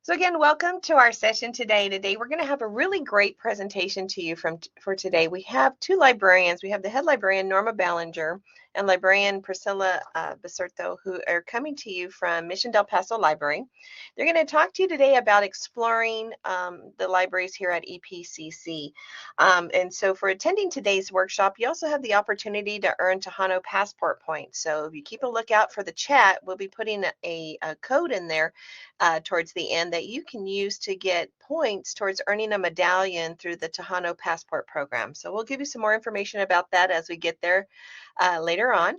So again, welcome to our session today. Today we're going to have a really great presentation to you for today. We have two librarians. We have the head librarian, Norma Ballinger, and librarian Priscilla Basurto, who are coming to you from Mission Del Paso Library. They're going to talk to you today about exploring the libraries here at EPCC. And so for attending today's workshop, you also have the opportunity to earn Tejano passport points. So if you keep a lookout for the chat, we'll be putting a code in there towards the end that you can use to get points towards earning a medallion through the Tejano Passport Program. So we'll give you some more information about that as we get there later on.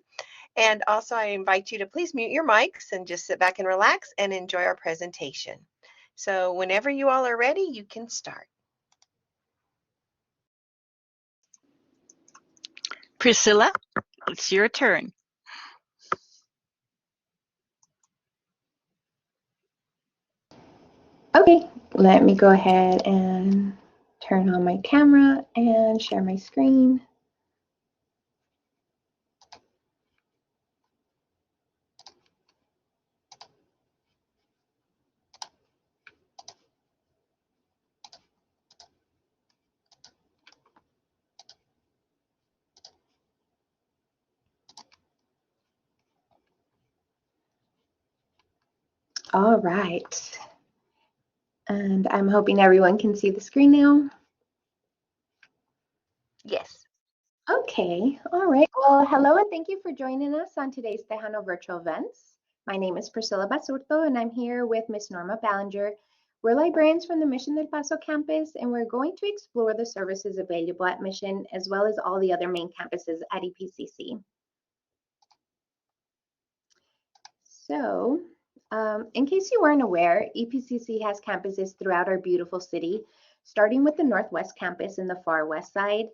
And also I invite you to please mute your mics and just sit back and relax and enjoy our presentation. So whenever you all are ready, you can start. Priscilla, it's your turn. Okay, let me go ahead and turn on my camera and share my screen. All right. And I'm hoping everyone can see the screen now. Yes. Okay, all right. Well, hello and thank you for joining us on today's Tejano Virtual Events. My name is Priscilla Basurto and I'm here with Miss Norma Ballinger. We're librarians from the Mission del Paso campus and we're going to explore the services available at Mission as well as all the other main campuses at EPCC. So, in case you weren't aware, EPCC has campuses throughout our beautiful city, starting with the Northwest campus in the far west side.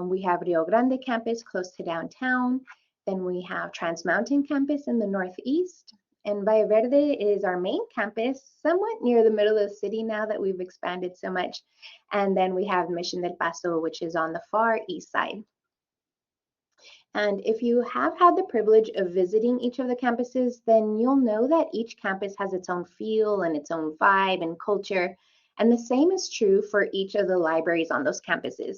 We have Rio Grande campus close to downtown. Then we have Trans Mountain campus in the northeast. And Valle Verde is our main campus, somewhat near the middle of the city now that we've expanded so much. And then we have Mission del Paso, which is on the far east side. And if you have had the privilege of visiting each of the campuses, then you'll know that each campus has its own feel and its own vibe and culture. And the same is true for each of the libraries on those campuses.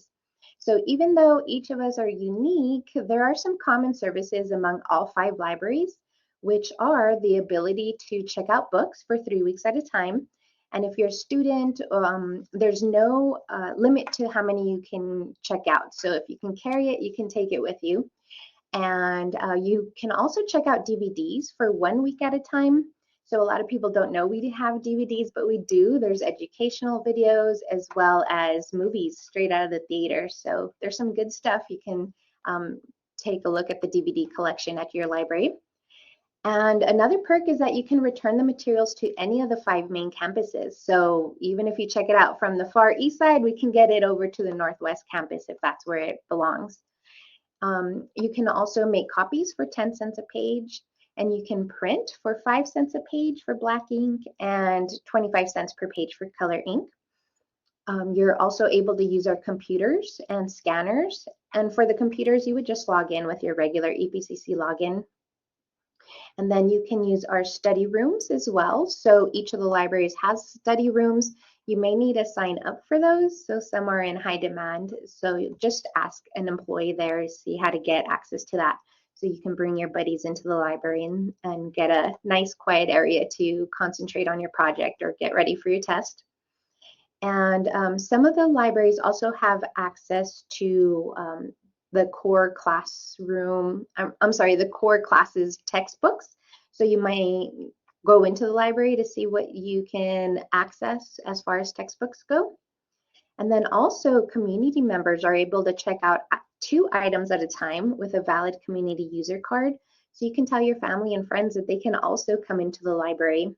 So even though each of us are unique, there are some common services among all 5 libraries, which are the ability to check out books for 3 weeks at a time. And if you're a student, there's no limit to how many you can check out. So if you can carry it, you can take it with you. And you can also check out DVDs for 1 week at a time. So a lot of people don't know we have DVDs, but we do. There's educational videos as well as movies straight out of the theater. So there's some good stuff. You can take a look at the DVD collection at your library. And another perk is that you can return the materials to any of the 5 main campuses. So even if you check it out from the far east side, we can get it over to the Northwest campus if that's where it belongs. You can also make copies for 10 cents a page, and you can print for 5 cents a page for black ink and 25 cents per page for color ink. You're also able to use our computers and scanners. And for the computers, you would just log in with your regular EPCC login. And then you can use our study rooms as well. So each of the libraries has study rooms. You may need to sign up for those. So some are in high demand. So you just ask an employee there to see how to get access to that. So you can bring your buddies into the library and get a nice quiet area to concentrate on your project or get ready for your test. And some of the libraries also have access to the core classroom, the core classes textbooks. So you might go into the library to see what you can access as far as textbooks go. And then also community members are able to check out 2 items at a time with a valid community user card. So you can tell your family and friends that they can also come into the library.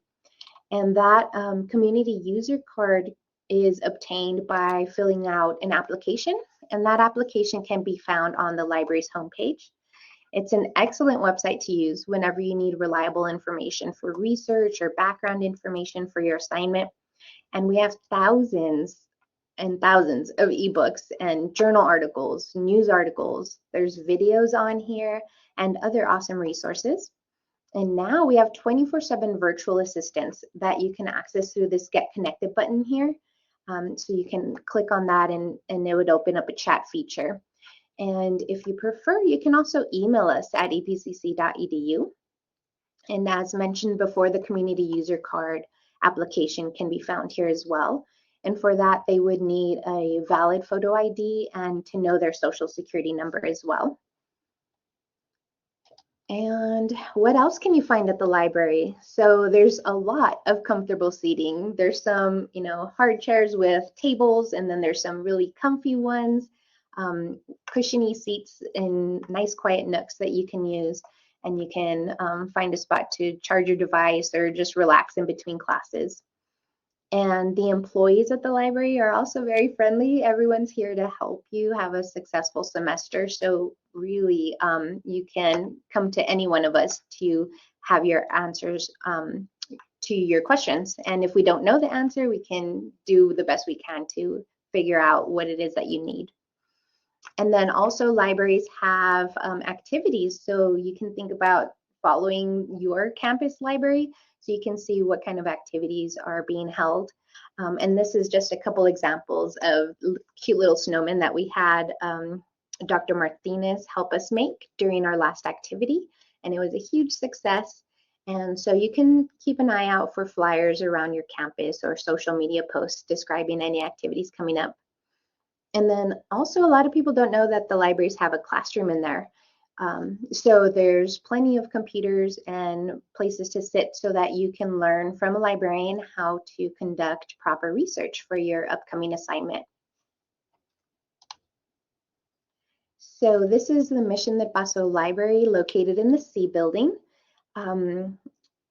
And that community user card is obtained by filling out an application, and that application can be found on the library's homepage. It's an excellent website to use whenever you need reliable information for research or background information for your assignment. And we have thousands and thousands of ebooks and journal articles, news articles. There's videos on here and other awesome resources. And now we have 24/7 virtual assistants that you can access through this Get Connected button here. So you can click on that and it would open up a chat feature. And if you prefer, you can also email us at epcc.edu. And as mentioned before, the community user card application can be found here as well. And for that, they would need a valid photo ID and to know their social security number as well. And what else can you find at the library? So there's a lot of comfortable seating. There's some, hard chairs with tables, and then there's some really comfy ones, cushiony seats in nice quiet nooks that you can use. And you can find a spot to charge your device or just relax in between classes. And the employees at the library are also very friendly. Everyone's here to help you have a successful semester. So really, you can come to any one of us to have your answers to your questions. And if we don't know the answer, we can do the best we can to figure out what it is that you need. And then also libraries have activities. So you can think about following your campus library so you can see what kind of activities are being held. And this is just a couple examples of cute little snowmen that we had Dr. Martinez help us make during our last activity. And it was a huge success. And so you can keep an eye out for flyers around your campus or social media posts describing any activities coming up. And then also a lot of people don't know that the libraries have a classroom in there. So there's plenty of computers and places to sit so that you can learn from a librarian how to conduct proper research for your upcoming assignment. So this is the Mission de Paso Library located in the C building.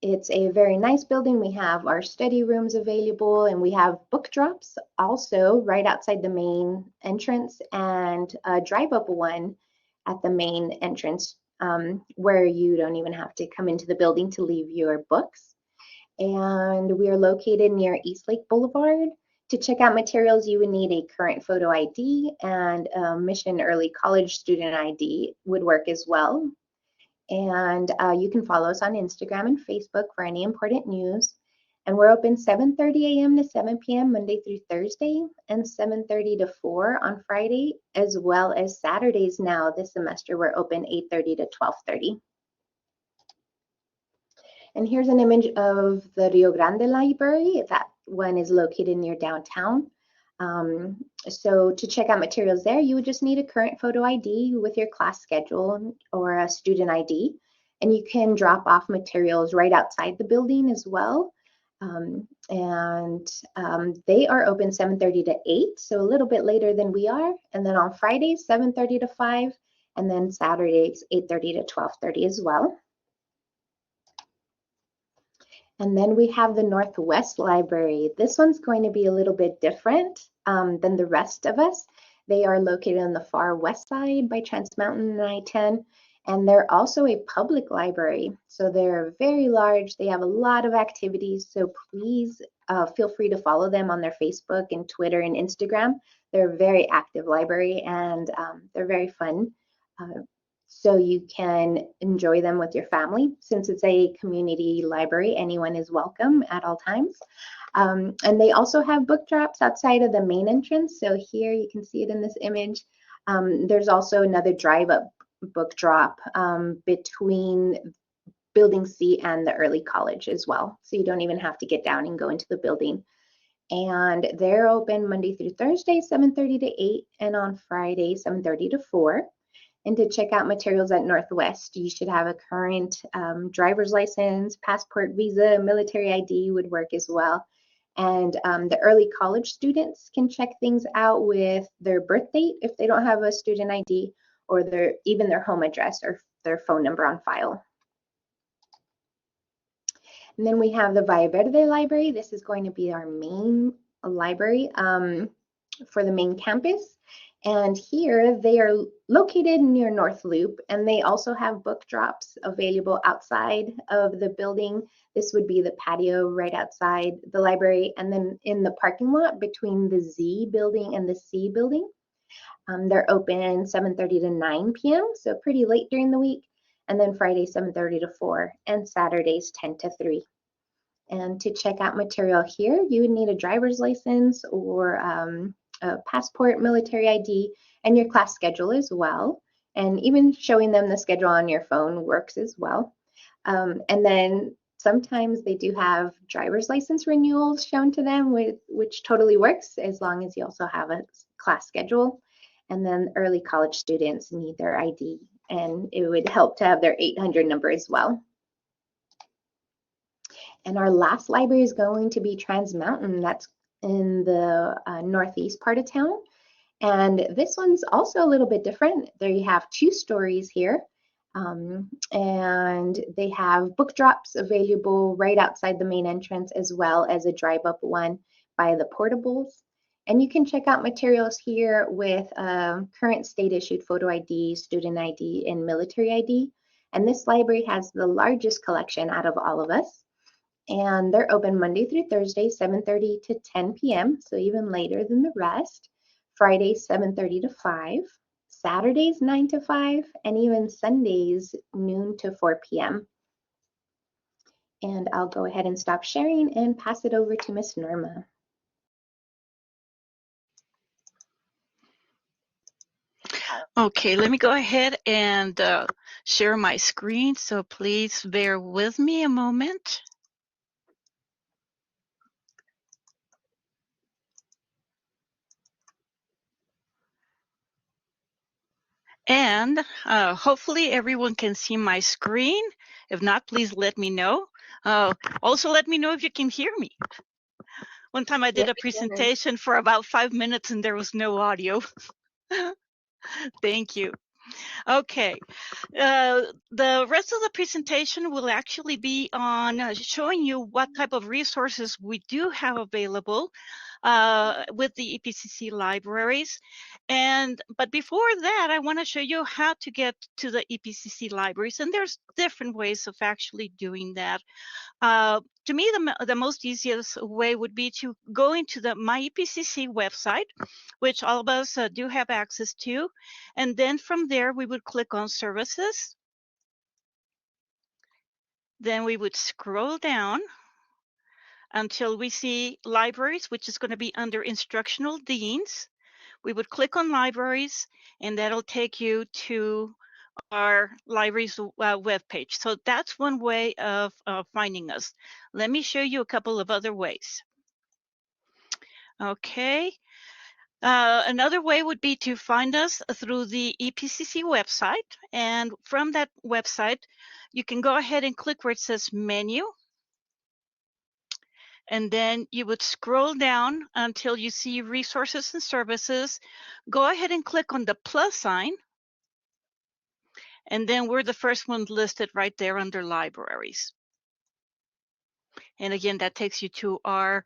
It's a very nice building. We have our study rooms available, and we have book drops also right outside the main entrance, and a drive-up one at the main entrance where you don't even have to come into the building to leave your books. And we are located near East Lake Boulevard. To check out materials, you would need a current photo ID, and a Mission Early College student ID would work as well. And you can follow us on Instagram and Facebook for any important news. And we're open 7:30 a.m. to 7 p.m. Monday through Thursday, and 7:30 to 4 on Friday, as well as Saturdays now. This semester, we're open 8:30 to 12:30. And here's an image of the Rio Grande Library. That one is located near downtown. So to check out materials there, you would just need a current photo ID with your class schedule or a student ID. And you can drop off materials right outside the building as well. They are open 7:30 to 8, so a little bit later than we are. And then on Fridays, 7:30 to 5, and then Saturdays, 8:30 to 12:30 as well. And then we have the Northwest Library. This one's going to be a little bit different than the rest of us. They are located on the far west side by Trans Mountain and I-10, and they're also a public library. So they're very large. They have a lot of activities, so please feel free to follow them on their Facebook and Twitter and Instagram. They're a very active library, and they're very fun. So you can enjoy them with your family. Since it's a community library, anyone is welcome at all times. And they also have book drops outside of the main entrance. So here you can see it in this image. There's also another drive-up book drop between Building C and the early college as well. So you don't even have to get down and go into the building. And they're open Monday through Thursday, 7:30 to 8, and on Friday, 7:30 to 4. And to check out materials at Northwest, you should have a current driver's license, passport, visa, military ID would work as well. And the early college students can check things out with their birth date if they don't have a student ID, or even their home address or their phone number on file. And then we have the Valle Verde Library. This is going to be our main library for the main campus. And here they are located near North Loop, and they also have book drops available outside of the building. This would be the patio right outside the library, and then in the parking lot between the Z building and the C building. They're open 7:30 to 9 p.m., so pretty late during the week. and then Fridays 7:30 to 4, and Saturdays 10 to 3. And to check out material here, you would need a driver's license or a passport, military ID, and your class schedule as well. And even showing them the schedule on your phone works as well. And then sometimes they do have driver's license renewals shown to them, which totally works as long as you also have a class schedule. And then early college students need their ID, and it would help to have their 800 number as well. And our last library is going to be Trans Mountain. That's in the northeast part of town. And this one's also a little bit different. They have 2 stories here. And they have book drops available right outside the main entrance, as well as a drive-up one by the portables. And you can check out materials here with current state-issued photo ID, student ID, and military ID. And this library has the largest collection out of all of us. And they're open Monday through Thursday, 7:30 to 10 p.m., so even later than the rest. Fridays, 7:30 to 5. Saturdays, 9 to 5, and even Sundays, noon to 4 p.m. And I'll go ahead and stop sharing and pass it over to Miss Norma. Okay, let me go ahead and share my screen, so please bear with me a moment. And hopefully everyone can see my screen. If not, please let me know. Also, let me know if you can hear me. One time I did a presentation for about 5 minutes and there was no audio. Thank you. Okay, the rest of the presentation will actually be on showing you what type of resources we do have available with the EPCC libraries. But before that, I want to show you how to get to the EPCC libraries, and there's different ways of actually doing that. To me, the most easiest way would be to go into the My EPCC website, which all of us do have access to. And then from there, we would click on Services. Then we would scroll down until we see Libraries, which is going to be under Instructional Deans. We would click on Libraries, and that'll take you to our library's webpage. So that's one way of finding us. Let me show you a couple of other ways. Okay. Another way would be to find us through the EPCC website. And from that website, you can go ahead and click where it says Menu. And then you would scroll down until you see Resources and Services. Go ahead and click on the plus sign. And then we're the first one listed right there under Libraries. And again, that takes you to our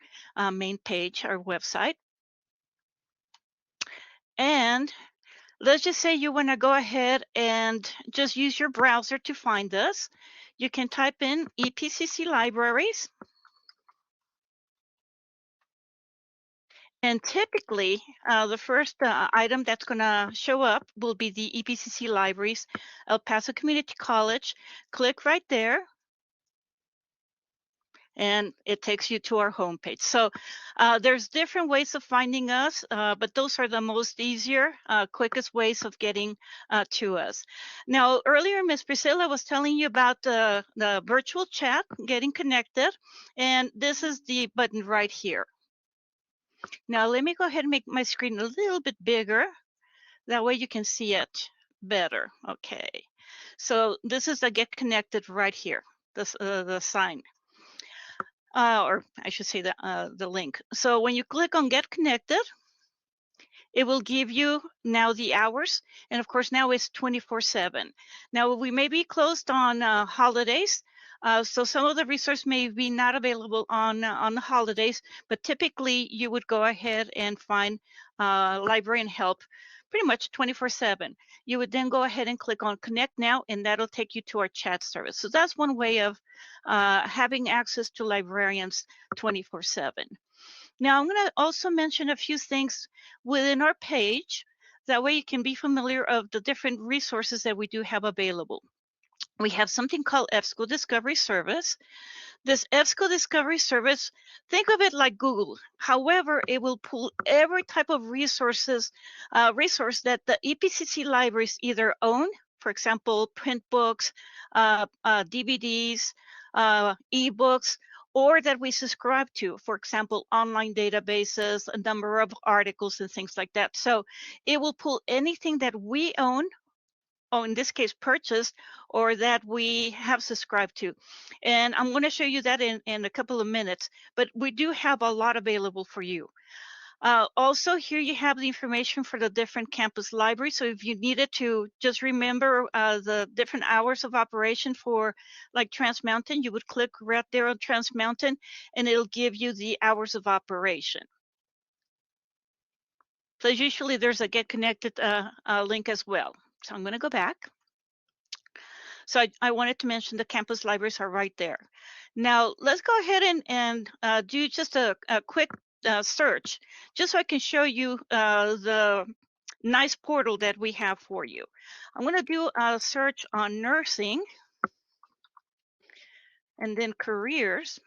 main page, our website. And let's just say you want to go ahead and just use your browser to find us. You can type in EPCC Libraries. And typically, the first item that's going to show up will be the EPCC Libraries, El Paso Community College. Click right there. And it takes you to our homepage. So there's different ways of finding us, but those are the most easier, quickest ways of getting to us. Now, earlier, Ms. Priscilla was telling you about the virtual chat, getting connected, and this is the button right here. Now, let me go ahead and make my screen a little bit bigger. That way you can see it better. Okay. So this is the Get Connected right here, the sign. Or I should say the link. So when you click on Get Connected, it will give you now the hours. And of course, now it's 24/7. Now we may be closed on holidays. So some of the resources may be not available on the holidays, but typically you would go ahead and find librarian help pretty much 24/7. You would then go ahead and click on Connect Now, and that'll take you to our chat service. So that's one way of having access to librarians 24/7. Now, I'm going to also mention a few things within our page. That way you can be familiar of the different resources that we do have available. we have something called EBSCO Discovery Service. This EBSCO Discovery Service, think of it like Google. However, it will pull every type of resource that the EPCC libraries either own, for example, print books, DVDs, ebooks, or that we subscribe to, for example, online databases, a number of articles and things like that. So it will pull anything that we own, or in this case purchased, or that we have subscribed to. And I'm going to show you that in a couple of minutes, but we do have a lot available for you. Also, here you have the information for the different campus libraries. So if you needed to just remember the different hours of operation for like Trans Mountain, you would click right there on Trans Mountain and it'll give you the hours of operation. So usually there's a Get Connected link as well. So I'm going to go back. So I wanted to mention the campus libraries are right there. Now let's go ahead and do just a quick search, just so I can show you the nice portal that we have for you. I'm going to do a search on nursing and then careers.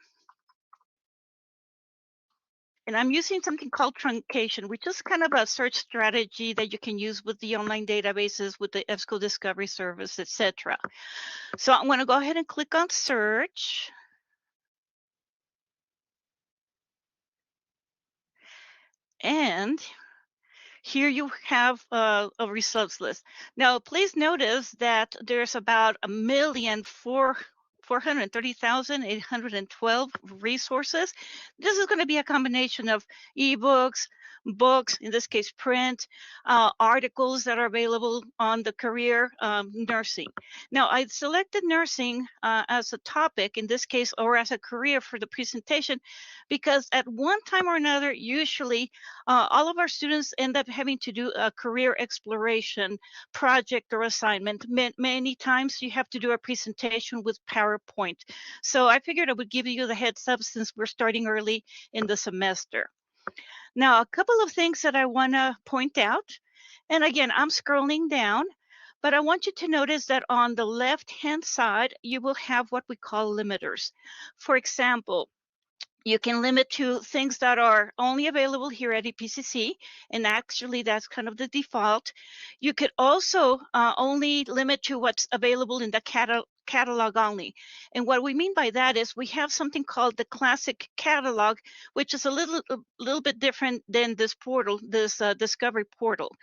And I'm using something called truncation, which is kind of a search strategy that you can use with the online databases, with the EBSCO Discovery Service, etc. So I'm going to go ahead and click on search. And here you have a results list. Now, please notice that there's about 1,430,812 resources. This is going to be a combination of ebooks, books, in this case print, articles that are available on the career nursing. Now, I selected nursing as a topic in this case, or as a career for the presentation, because at one time or another, usually all of our students end up having to do a career exploration project or assignment. Many times you have to do a presentation with PowerPoint. So I figured I would give you the heads up since we're starting early in the semester. Now, a couple of things that I want to point out. And again, I'm scrolling down, but I want you to notice that on the left-hand side, you will have what we call limiters. For example, you can limit to things that are only available here at EPCC, and actually that's kind of the default. You could also only limit to what's available in the catalog only. And what we mean by that is we have something called the classic catalog, which is a little bit different than this portal, this discovery portal.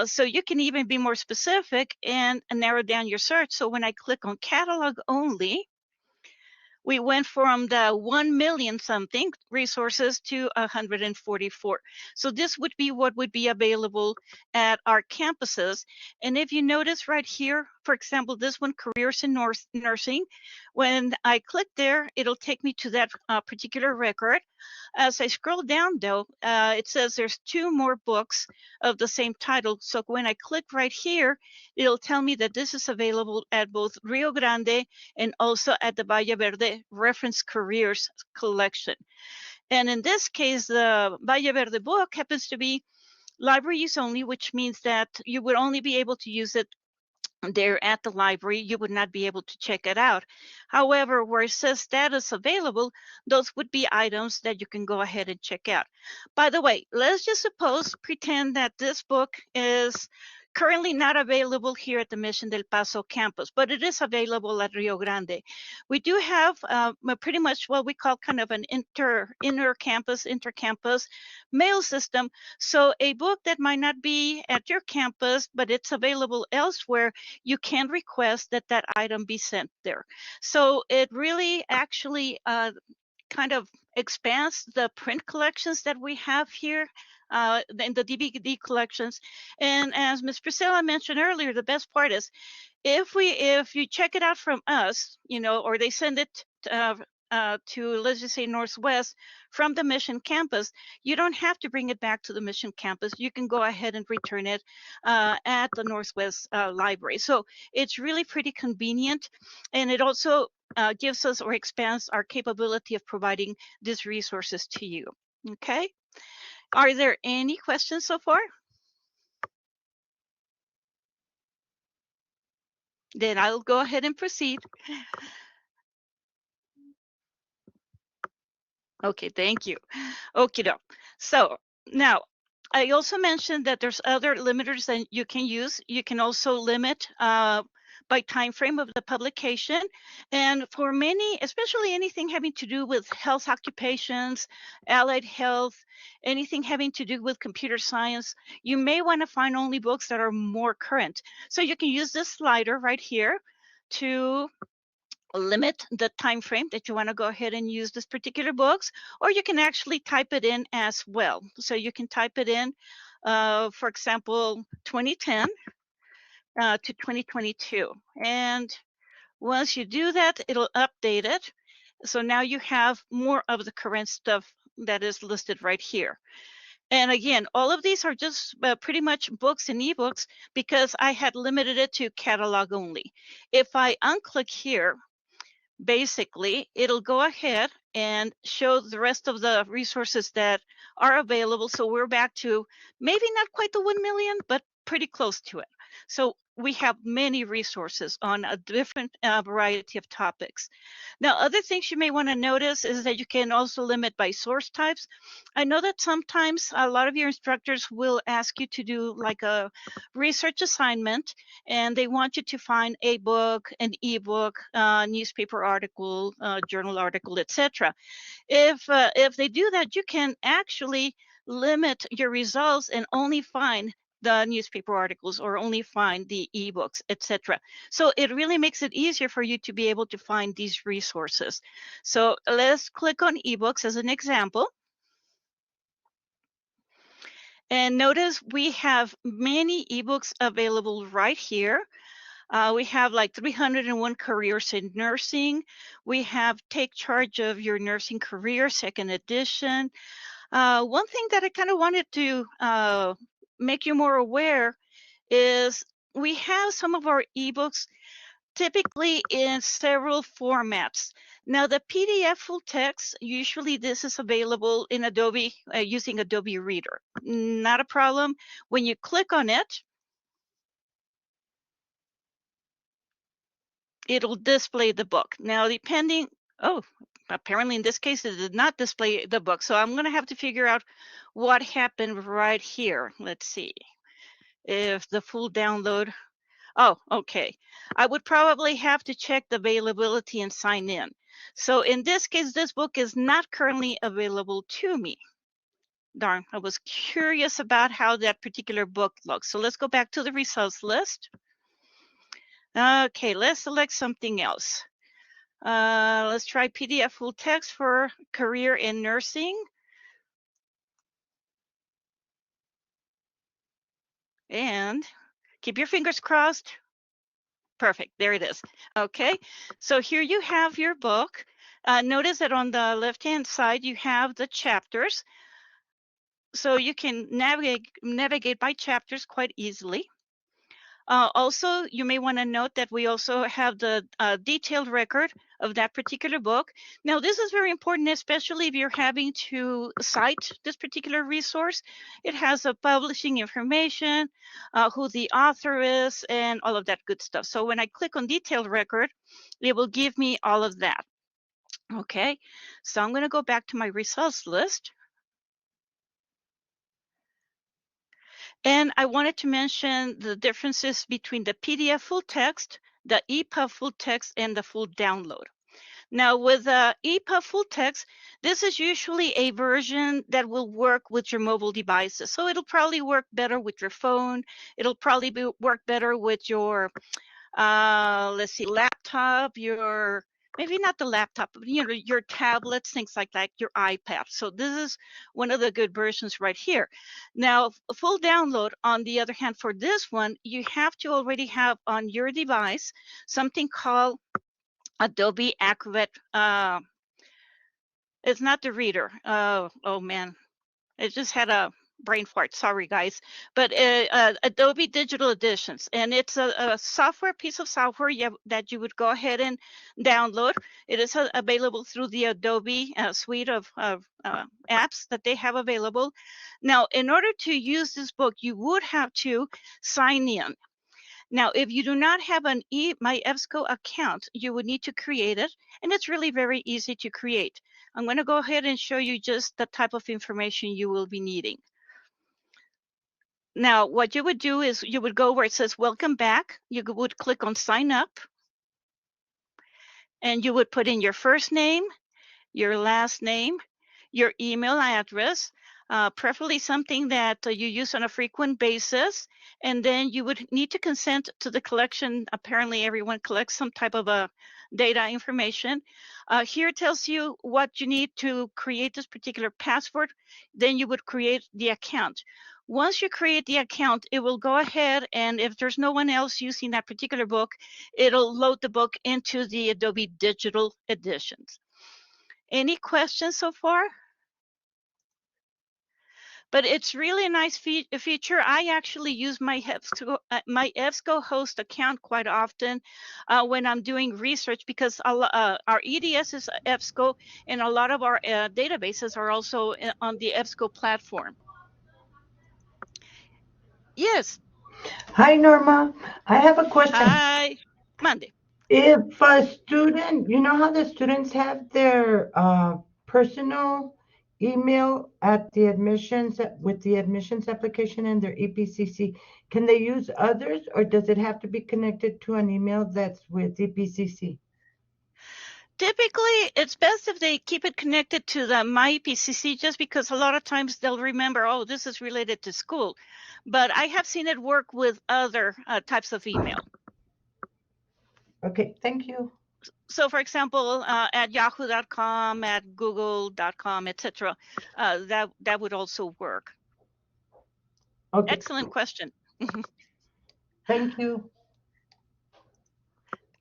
So you can even be more specific and narrow down your search. So when I click on catalog only, we went from the 1 million something resources to 144. So this would be what would be available at our campuses. And if you notice right here, for example, this one, careers in nursing, when I click there, it'll take me to that particular record. As I scroll down though, it says there's 2 more books of the same title. So when I click right here, it'll tell me that this is available at both Rio Grande and also at the Valle Verde Reference Careers collection. And in this case, the Valle Verde book happens to be library use only, which means that you would only be able to use it there at the library. You would not be able to check it out. However, where it says status available, those would be items that you can go ahead and check out. By the way, let's just pretend that this book is currently not available here at the Mission del Paso campus, but it is available at Rio Grande. We do have pretty much what we call kind of an intercampus mail system. So a book that might not be at your campus, but it's available elsewhere, you can request that that item be sent there. So it really actually kind of expands the print collections that we have here in the DVD collections. And as Ms. Priscilla mentioned earlier, the best part is if you check it out from us, you know, or they send it to, let's just say, Northwest from the Mission campus, you don't have to bring it back to the Mission campus. You can go ahead and return it at the Northwest library. So it's really pretty convenient, and it also gives us or expands our capability of providing these resources to you. Okay. Are there any questions so far? Then I'll go ahead and proceed. Okay, thank you. Okay, so now I also mentioned that there's other limiters that you can use. You can also limit by time frame of the publication. And for many, especially anything having to do with health occupations, allied health, anything having to do with computer science, you may want to find only books that are more current. So you can use this slider right here to limit the time frame that you want to go ahead and use this particular books, or you can actually type it in as well. So you can type it in, for example, 2010 to 2022. And once you do that, it'll update it. So now you have more of the current stuff that is listed right here. And again, all of these are just pretty much books and ebooks because I had limited it to catalog only. If I unclick here, basically, it'll go ahead and show the rest of the resources that are available. So we're back to maybe not quite the 1 million, but pretty close to it. So we have many resources on a different variety of topics. Now, other things you may want to notice is that you can also limit by source types. I know that sometimes a lot of your instructors will ask you to do like a research assignment, and they want you to find a book, an ebook, newspaper article, journal article, etc. If they do that, you can actually limit your results and only find the newspaper articles or only find the ebooks, etc. So it really makes it easier for you to be able to find these resources. So let's click on ebooks as an example. And notice we have many ebooks available right here. We have like 301 careers in nursing. We have Take Charge of Your Nursing Career, second edition. One thing that I kind of wanted to make you more aware is we have some of our ebooks typically in several formats. Now the PDF full text, usually this is available in Adobe using Adobe Reader. Not a problem. When you click on it, it'll display the book. Now depending, apparently in this case it did not display the book. So I'm gonna have to figure out what happened right here. Let's see if the full download. Oh, okay. I would probably have to check the availability and sign in. So in this case, this book is not currently available to me. Darn, I was curious about how that particular book looks. So let's go back to the results list. Okay, let's select something else. Let's try PDF full text for career in nursing. And keep your fingers crossed. Perfect, there it is. Okay, so here you have your book. Notice that on the left-hand side, you have the chapters. So you can navigate by chapters quite easily. Also, you may want to note that we also have the detailed record of that particular book. Now, this is very important, especially if you're having to cite this particular resource. It has a publishing information, who the author is, and all of that good stuff. So when I click on detailed record, it will give me all of that. Okay, so I'm going to go back to my results list. And I wanted to mention the differences between the PDF full text, the EPUB full text, and the full download. Now with EPUB full text, this is usually a version that will work with your mobile devices. So it'll probably work better with your phone. It'll probably work better with your, let's see, laptop, your, maybe not the laptop, but your tablets, things like that, your iPad. So this is one of the good versions right here. Now, full download, on the other hand, for this one, you have to already have on your device something called Adobe Acrobat. It's not the reader. Oh man, it just had a brain fart. Sorry, guys. But Adobe Digital Editions, and it's a software, piece of software that you would go ahead and download. It is available through the Adobe suite of apps that they have available. Now, in order to use this book, you would have to sign in. Now, if you do not have an My EBSCO account, you would need to create it, and it's really very easy to create. I'm going to go ahead and show you just the type of information you will be needing. Now, what you would do is you would go where it says welcome back. You would click on sign up, and you would put in your first name, your last name, your email address, preferably something that you use on a frequent basis, and then you would need to consent to the collection. Apparently everyone collects some type of data information. Here it tells you what you need to create this particular password. Then you would create the account. Once you create the account, it will go ahead, and if there's no one else using that particular book, it'll load the book into the Adobe Digital Editions. Any questions so far? But it's really a nice feature. I actually use my EBSCO host account quite often when I'm doing research, because our EDS is EBSCO, and a lot of our databases are also on the EBSCO platform. Yes. Hi, Norma. I have a question. Hi. Mande. If a student, you know how the students have their personal email at the admissions with the admissions application and their EPCC, can they use others, or does it have to be connected to an email that's with EPCC? Typically, it's best if they keep it connected to the My EPCC, just because a lot of times they'll remember, oh, this is related to school. But I have seen it work with other types of email. Okay, thank you. So, for example, at yahoo.com, at google.com, etc., that would also work. Okay. Excellent question. Thank you.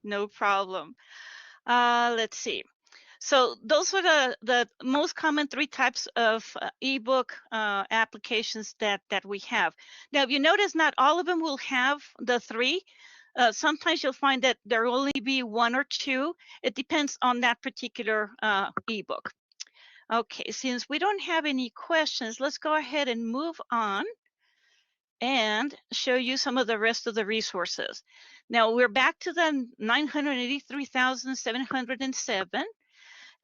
No problem. Let's see. So those were the most common 3 types of ebook applications that we have. Now, if you notice, not all of them will have the 3. Sometimes you'll find that there will only be 1 or 2. It depends on that particular ebook. Okay, since we don't have any questions, let's go ahead and move on and show you some of the rest of the resources. Now we're back to the 983,707.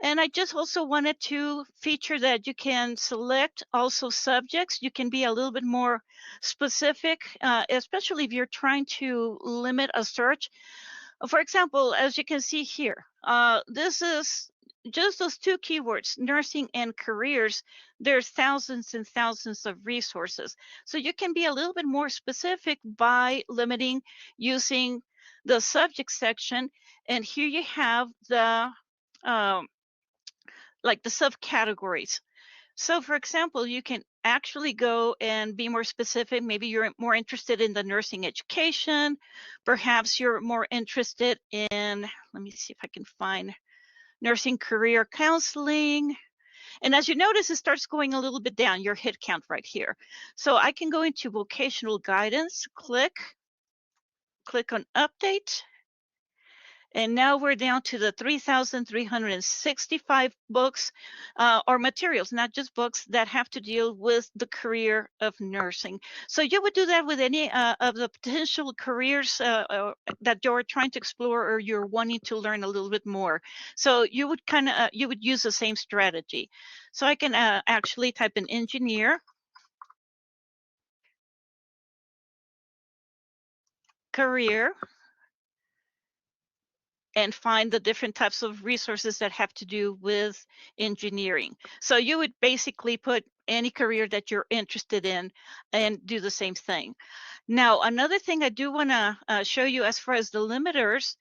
And I just also wanted to feature that you can select also subjects. You can be a little bit more specific, especially if you're trying to limit a search. For example, as you can see here, this is just those 2 keywords, nursing and careers. There's thousands and thousands of resources. So you can be a little bit more specific by limiting using the subject section. And here you have the like the subcategories. So for example, you can actually go and be more specific. Maybe you're more interested in the nursing education. Perhaps you're more interested in, let me see if I can find nursing career counseling. And as you notice, it starts going a little bit down, your hit count right here. So I can go into vocational guidance, click on update. And now we're down to the 3,365 books or materials, not just books, that have to deal with the career of nursing. So you would do that with any of the potential careers that you're trying to explore or you're wanting to learn a little bit more. So you would you would use the same strategy. So I can actually type in engineer, career, and find the different types of resources that have to do with engineering. So you would basically put any career that you're interested in and do the same thing. Now, another thing I do want to show you as far as the limiters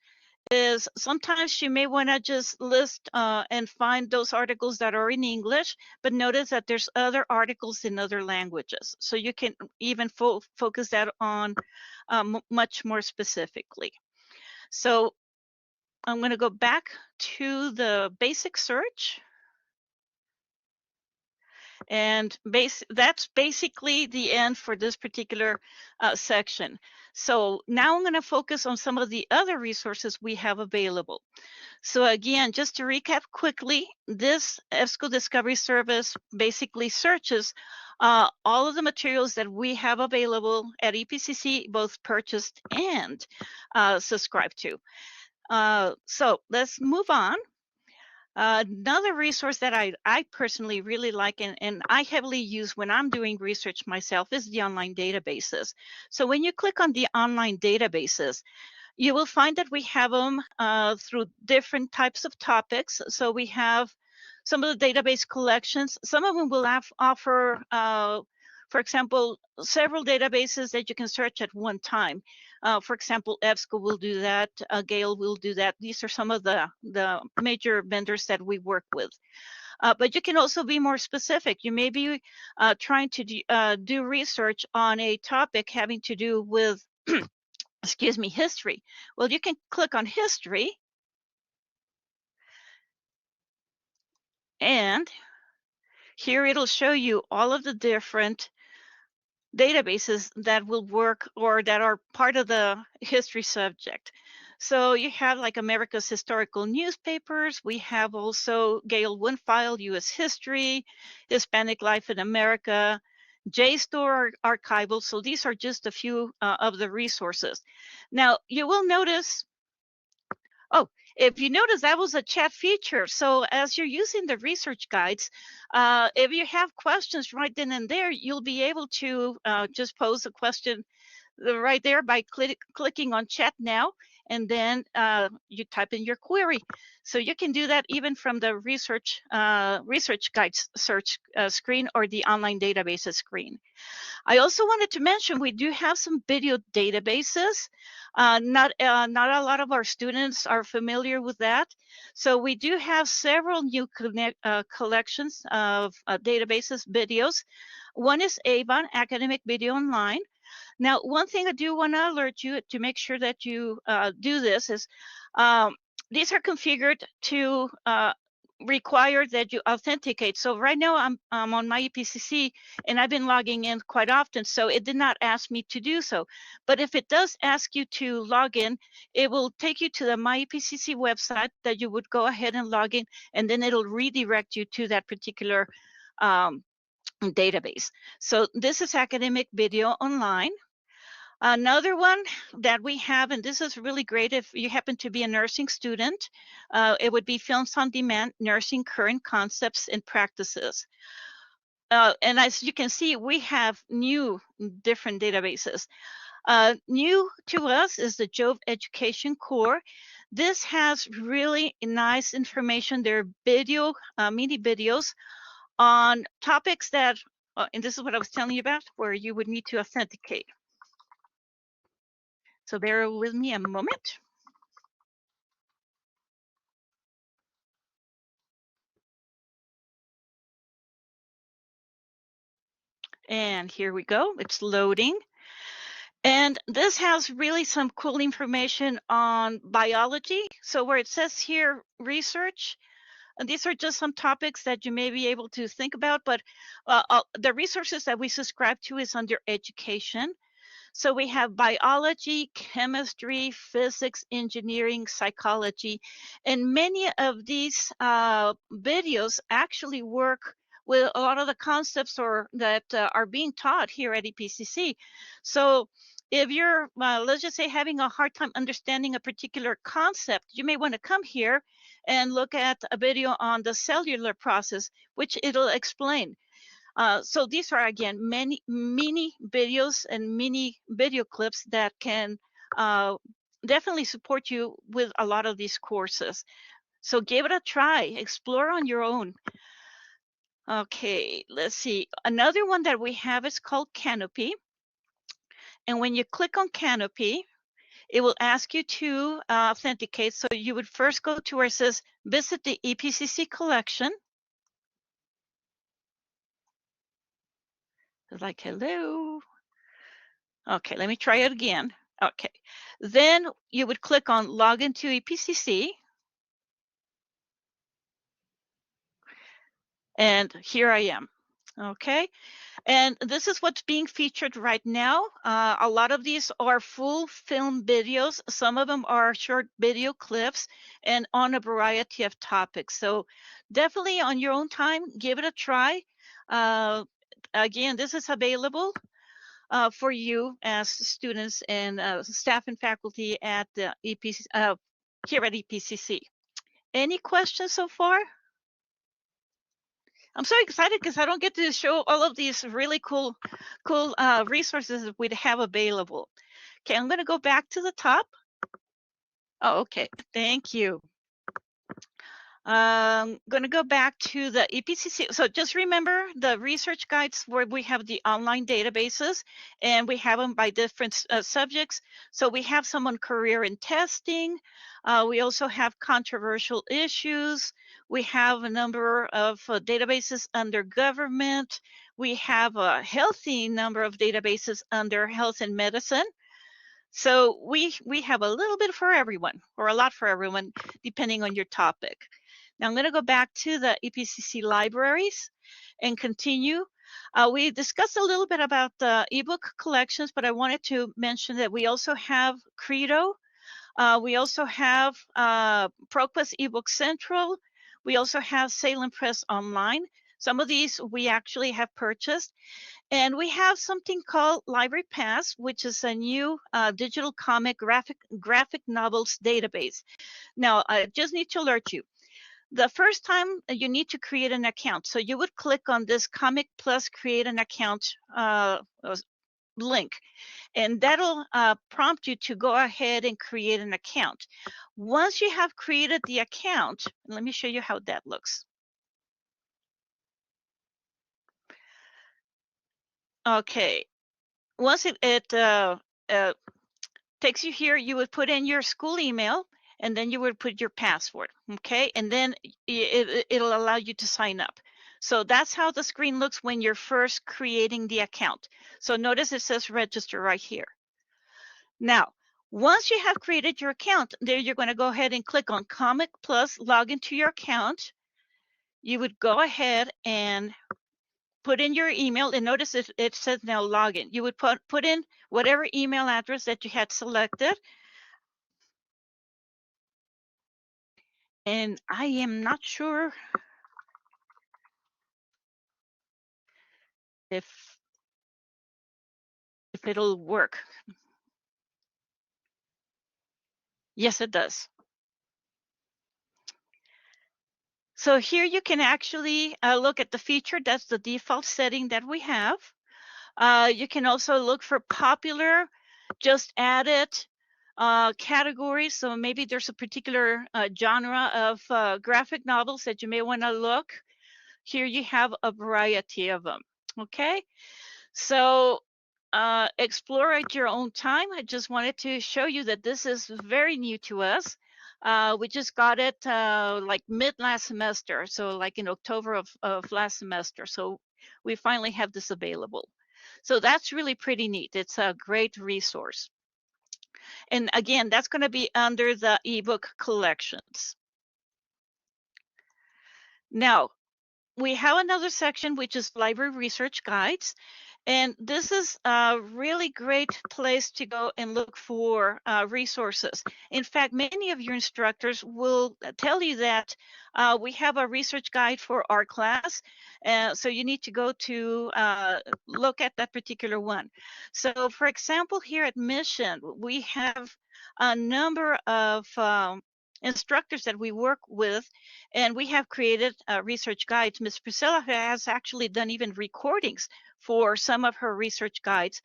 is sometimes you may want to just list and find those articles that are in English, but notice that there's other articles in other languages. So you can even focus that on much more specifically. So I'm going to go back to the basic search. And that's basically the end for this particular section. So now I'm going to focus on some of the other resources we have available. So again, just to recap quickly, this EBSCO Discovery Service basically searches all of the materials that we have available at EPCC, both purchased and subscribed to. So let's move on. Another resource that I personally really like and I heavily use when I'm doing research myself is the online databases. So when you click on the online databases, you will find that we have them through different types of topics. So we have some of the database collections. Some of them will offer, for example, several databases that you can search at one time. For example, EBSCO will do that. Gale will do that. These are some of the major vendors that we work with. But you can also be more specific. You may be trying to do research on a topic having to do with excuse me, history. Well, you can click on history and here it'll show you all of the different databases that will work or that are part of the history subject. So you have like America's historical newspapers. We have also Gale One File, U.S. History, Hispanic Life in America, JSTOR Archival. So these are just a few of the resources. Now you will notice, oh, if you notice, that was a chat feature. So as you're using the research guides, if you have questions right then and there, you'll be able to just pose a question right there by clicking on chat now, and then you type in your query. So you can do that even from the research guides search screen or the online databases screen. I also wanted to mention we do have some video databases. Not a lot of our students are familiar with that. So we do have several new collections of databases, videos. One is Avon, Academic Video Online. Now, one thing I do want to alert you to make sure that you do this is these are configured to require that you authenticate. So right now I'm on my EPCC and I've been logging in quite often, so it did not ask me to do so. But if it does ask you to log in, it will take you to the My EPCC website that you would go ahead and log in, and then it'll redirect you to that particular database. So this is Academic Video Online. Another one that we have, and this is really great if you happen to be a nursing student, it would be Films on Demand, Nursing Current Concepts and Practices. And as you can see, we have new different databases. New to us is the Jove Education Core. This has really nice information. There are video, mini videos on topics that, and this is what I was telling you about, where you would need to authenticate. So bear with me a moment. And here we go, it's loading. And this has really some cool information on biology. So where it says here, research, and these are just some topics that you may be able to think about, but the resources that we subscribe to is under education. So we have biology, chemistry, physics, engineering, psychology, and many of these videos actually work with a lot of the concepts that are being taught here at EPCC. So if you're, let's just say, having a hard time understanding a particular concept, you may want to come here and look at a video on the cellular process, which it'll explain. So these are, again, many mini videos and mini video clips that can definitely support you with a lot of these courses. So give it a try, explore on your own. Okay, let's see. Another one that we have is called Canopy. And when you click on Canopy, it will ask you to authenticate. So you would first go to where it says visit the EPCC collection. It's like, hello. Okay, let me try it again. Okay, then you would click on log into EPCC. And here I am. Okay, and this is what's being featured right now. A lot of these are full film videos. Some of them are short video clips and on a variety of topics. So definitely on your own time, give it a try. Again, this is available for you as students and staff and faculty at the here at EPCC. Any questions so far? I'm so excited because I don't get to show all of these really cool resources that we'd have available. Okay, I'm going to go back to the top. Oh, okay, thank you. I'm going to go back to the EPCC. So just remember the research guides where we have the online databases and we have them by different subjects. So we have some on career and testing. We also have controversial issues. We have a number of databases under government. We have a healthy number of databases under health and medicine. So we have a little bit for everyone, or a lot for everyone, depending on your topic. Now I'm going to go back to the EPCC libraries and continue. We discussed a little bit about the ebook collections, but I wanted to mention that we also have Credo. We also have ProQuest eBook Central. We also have Salem Press Online. Some of these we actually have purchased. And we have something called Library Pass, which is a new digital comic graphic novels database. Now, I just need to alert you. The first time you need to create an account. So you would click on this Comic Plus create an account link, and that'll prompt you to go ahead and create an account. Once you have created the account, let me show you how that looks. Okay, once it takes you here, you would put in your school email, and then you would put your password, okay? And then it'll allow you to sign up. So that's how the screen looks when you're first creating the account. So notice it says register right here. Now, once you have created your account, there you're going to go ahead and click on Comic Plus, log into your account. You would go ahead and put in your email, and notice it says now login. You would put in whatever email address that you had selected. And I am not sure if it'll work. Yes, it does. So here you can actually look at the feature. That's the default setting that we have. You can also look for popular, just added categories. So maybe there's a particular genre of graphic novels that you may want to look. Here you have a variety of them. Okay, so explore at your own time. I just wanted to show you that this is very new to us. We just got it like mid last semester, so like in October of last semester. So we finally have this available. So that's really pretty neat. It's a great resource. And again, that's going to be under the ebook collections. Now, we have another section, which is library research guides. And this is a really great place to go and look for resources. In fact, many of your instructors will tell you that we have a research guide for our class. So you need to go to look at that particular one. So for example, here at Mission, we have a number of instructors that we work with, and we have created research guides. Ms. Priscilla has actually done even recordings for some of her research guides,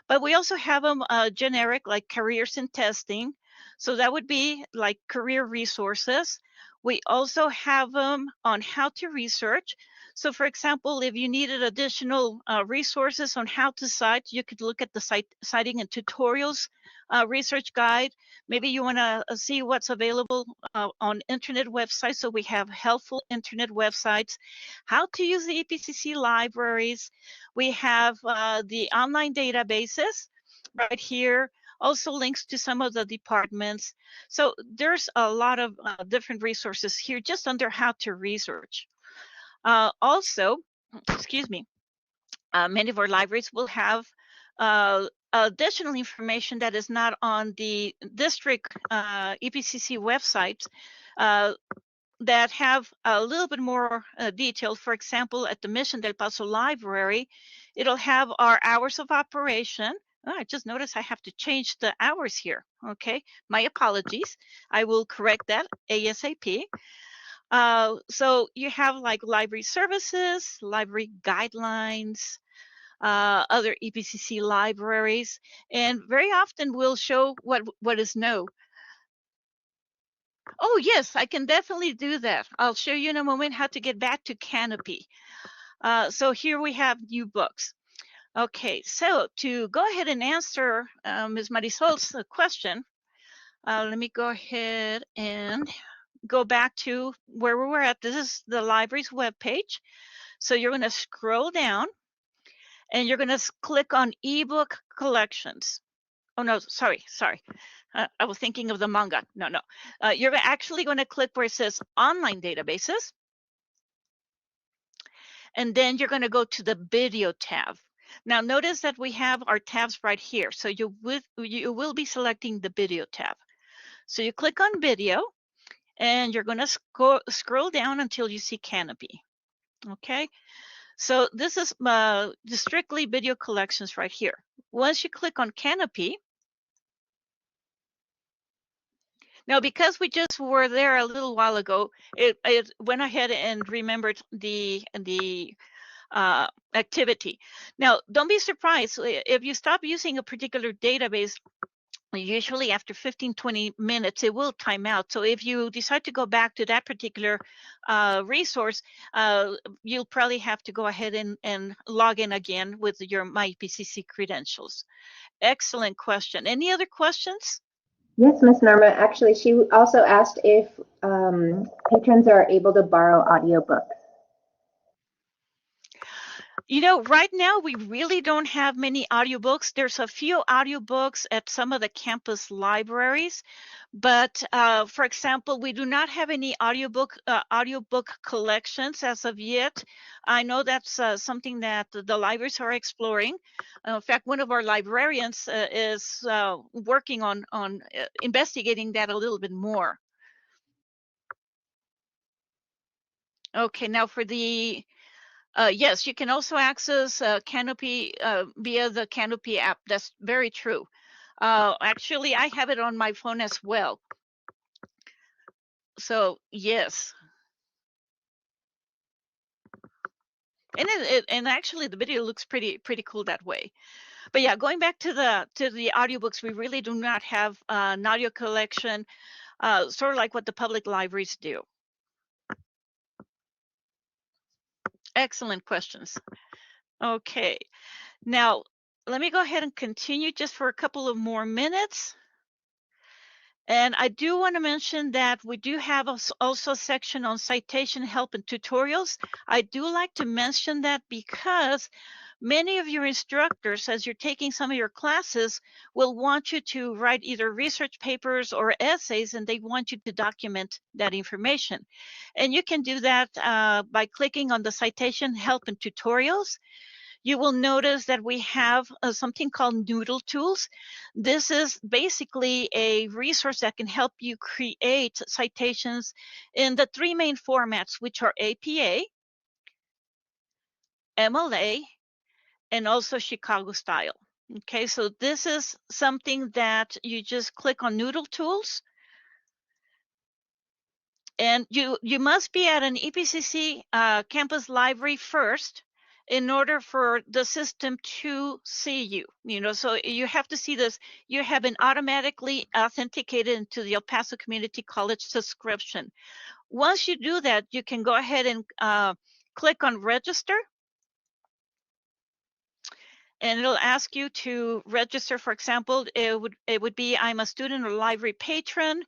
but we also have them generic, like careers in testing. So that would be like career resources. We also have them on how to research. So for example, if you needed additional resources on how to cite, you could look at the citing and tutorials research guide. Maybe you want to see what's available on internet websites. So we have helpful internet websites, how to use the EPCC libraries. We have the online databases right here, also links to some of the departments. So there's a lot of different resources here just under how to research. Also, excuse me, Many of our libraries will have additional information that is not on the district EPCC websites that have a little bit more detail. For example, at the Mission del Paso Library, it'll have our hours of operation. Oh, I just noticed I have to change the hours here. Okay, my apologies. I will correct that ASAP. So you have like library services, library guidelines, other EPCC libraries, and very often we'll show what is new. Oh yes, I can definitely do that. I'll show you in a moment how to get back to Canopy. So here we have new books. Okay, so to go ahead and answer Ms. Marisol's question, let me go ahead and go back to where we were at. This is the library's webpage. So you're going to scroll down and you're going to click on ebook collections. Oh no, sorry. I was thinking of the manga. No. You're actually going to click where it says online databases. And then you're going to go to the video tab. Now notice that we have our tabs right here. So you will be selecting the video tab. So you click on video and you're going to scroll down until you see Canopy. Okay. So this is the strictly video collections right here. Once you click on Canopy, now because we just were there a little while ago, it went ahead and remembered the activity. Now, don't be surprised if you stop using a particular database. Usually after 15-20 minutes, it will time out. So if you decide to go back to that particular resource, you'll probably have to go ahead and log in again with your MyEPCC credentials. Excellent question. Any other questions? Yes, Ms. Norma. Actually, she also asked if patrons are able to borrow audiobooks. You know, right now we really don't have many audiobooks. There's a few audiobooks at some of the campus libraries, but for example, we do not have any audiobook collections as of yet. I know that's something that the libraries are exploring. In fact, one of our librarians is working on investigating that a little bit more. Okay, now for the yes, you can also access Canopy via the Canopy app. That's very true. Actually, I have it on my phone as well. So yes. And actually the video looks pretty cool that way. But yeah, going back to the audiobooks, we really do not have an audio collection, sort of like what the public libraries do. Excellent questions. Okay, now let me go ahead and continue just for a couple of more minutes. And I do want to mention that we do have also a section on citation help and tutorials. I do like to mention that because many of your instructors, as you're taking some of your classes, will want you to write either research papers or essays, and they want you to document that information. And you can do that by clicking on the citation help and tutorials. You will notice that we have something called Noodle Tools. This is basically a resource that can help you create citations in the three main formats, which are APA, MLA, and also Chicago style. Okay, so this is something that you just click on Noodle Tools. And you must be at an EPCC campus library first in order for the system to see you. So you have to see this. You have been automatically authenticated into the El Paso Community College subscription. Once you do that, you can go ahead and click on register. And it'll ask you to register. For example, it would be I'm a student or library patron.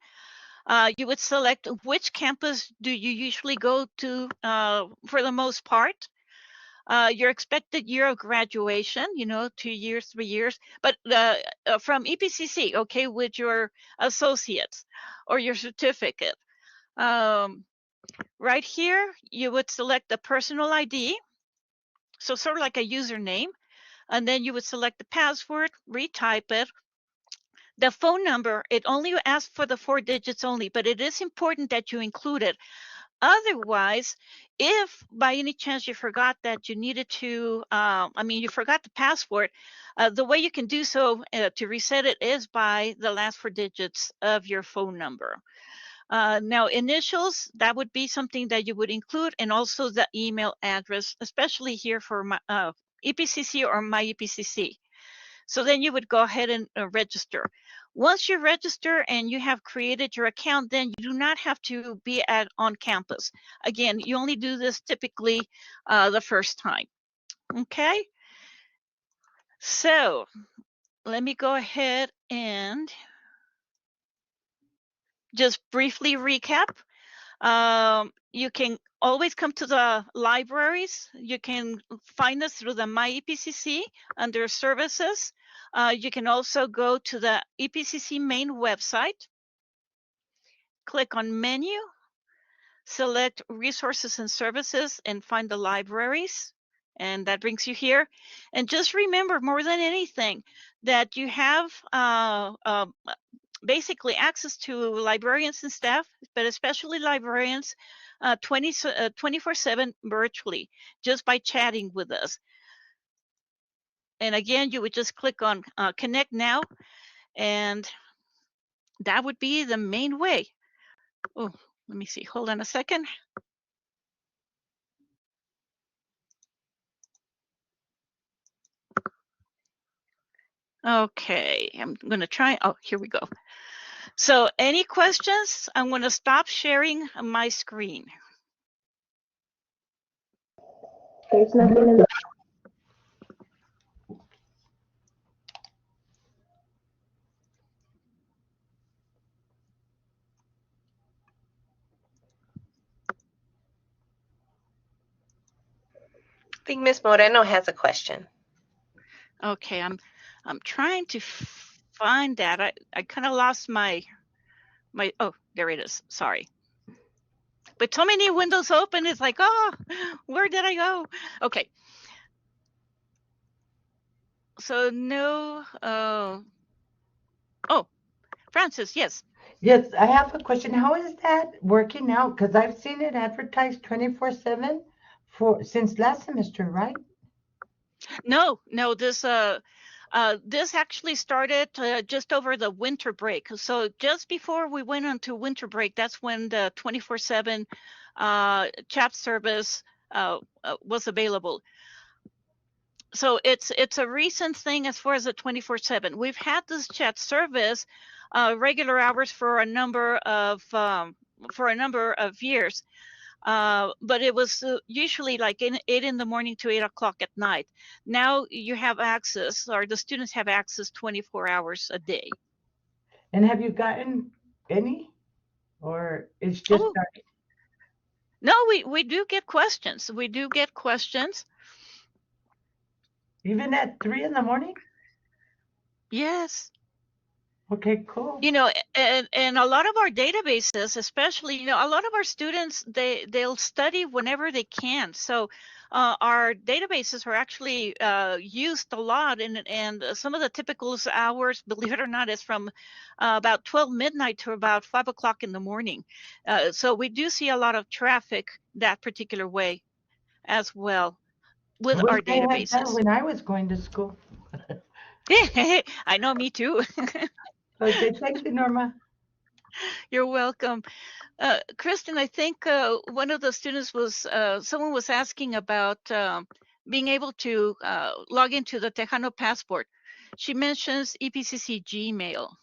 You would select which campus do you usually go to for the most part. Your expected year of graduation, 2 years, 3 years, but from EPCC, okay, with your associates or your certificate. Right here, you would select the personal ID. So sort of like a username. And then you would select the password, retype it. The phone number, it only asks for the 4 digits only, but it is important that you include it. Otherwise, if by any chance you forgot that you needed to, you forgot the password, the way you can do so to reset it is by the last 4 digits of your phone number. Now, initials, that would be something that you would include, and also the email address, especially here for my, EPCC or my EPCC. So then you would go ahead and register. Once you register and you have created your account, then you do not have to be on campus. Again, you only do this typically the first time. Okay? So let me go ahead and just briefly recap. You can always come to the libraries. You can find us through the My EPCC under services. You can also go to the EPCC main website, click on menu, select resources and services, and find the libraries. And that brings you here. And just remember, more than anything, that you have basically access to librarians and staff, but especially librarians 24/7 virtually, just by chatting with us. And again, you would just click on Connect Now, and that would be the main way. Oh, let me see. Hold on a second. Okay, I'm going to try. Oh, here we go. So any questions? I'm going to stop sharing my screen. There's nothing in the I think Miss Moreno has a question. Okay, I'm trying to find that. I kind of lost my oh, there it is. Sorry. But so many windows open, it's like, oh, where did I go? Okay. So no, oh, Francis, yes. Yes, I have a question. How is that working out? Because I've seen it advertised 24/7 since last semester, right? No, this actually started just over the winter break. So just before we went into winter break, that's when the 24/7 chat service was available. So it's a recent thing as far as the 24/7. We've had this chat service regular hours for a number of years. But it was usually like 8 in the morning to 8 o'clock at night. Now you have access, or the students have access 24 hours a day. And have you gotten any? Or it's just starting? No, we do get questions. We do get questions. Even at 3 in the morning? Yes. Okay, cool. You know, and a lot of our databases, especially, you know, a lot of our students, they'll study whenever they can. So our databases are actually used a lot, and some of the typical hours, believe it or not, is from about 12 midnight to about 5 o'clock in the morning. So we do see a lot of traffic that particular way as well with I wish our I had that databases. when I was going to school. I know, me too. Okay, thank you, Norma. You're welcome. Kristen, I think one of the students was, someone was asking about being able to log into the Tejano Passport. She mentions EPCC Gmail.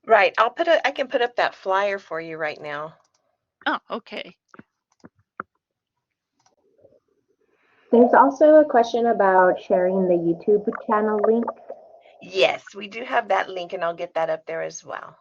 Right. I can put up that flyer for you right now. Oh, okay. There's also a question about sharing the YouTube channel link. Yes, we do have that link, and I'll get that up there as well.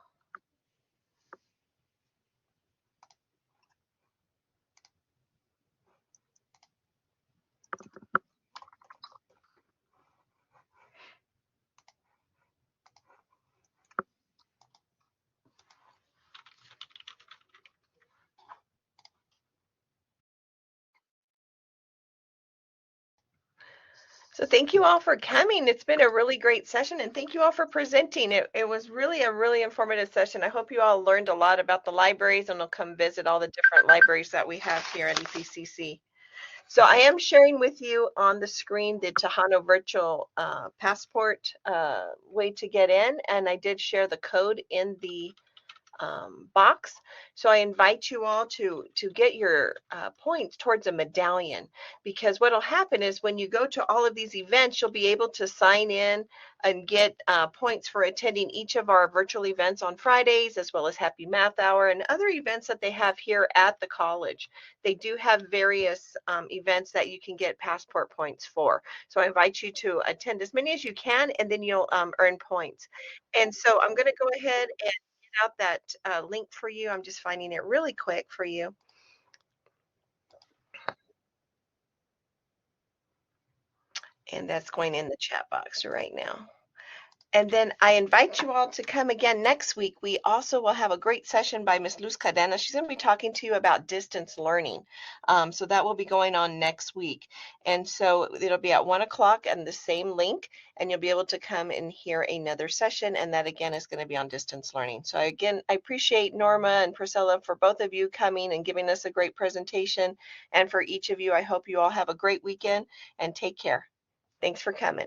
So thank you all for coming. It's been a really great session, and thank you all for presenting. It was really a really informative session. I hope you all learned a lot about the libraries and will come visit all the different libraries that we have here at EPCC. So I am sharing with you on the screen the Tejano virtual passport way to get in, and I did share the code in the box. So I invite you all to get your points towards a medallion, because what will happen is when you go to all of these events, you'll be able to sign in and get points for attending each of our virtual events on Fridays, as well as Happy Math Hour and other events that they have here at the college. They do have various events that you can get passport points for. So I invite you to attend as many as you can, and then you'll earn points. And so I'm going to go ahead and out that link for you. I'm just finding it really quick for you. And that's going in the chat box right now. And then I invite you all to come again next week. We also will have a great session by Ms. Luz Cadena. She's going to be talking to you about distance learning. So that will be going on next week. And so it'll be at 1 o'clock and the same link, and you'll be able to come and hear another session. And that again is going to be on distance learning. So again, I appreciate Norma and Priscilla for both of you coming and giving us a great presentation. And for each of you, I hope you all have a great weekend and take care. Thanks for coming.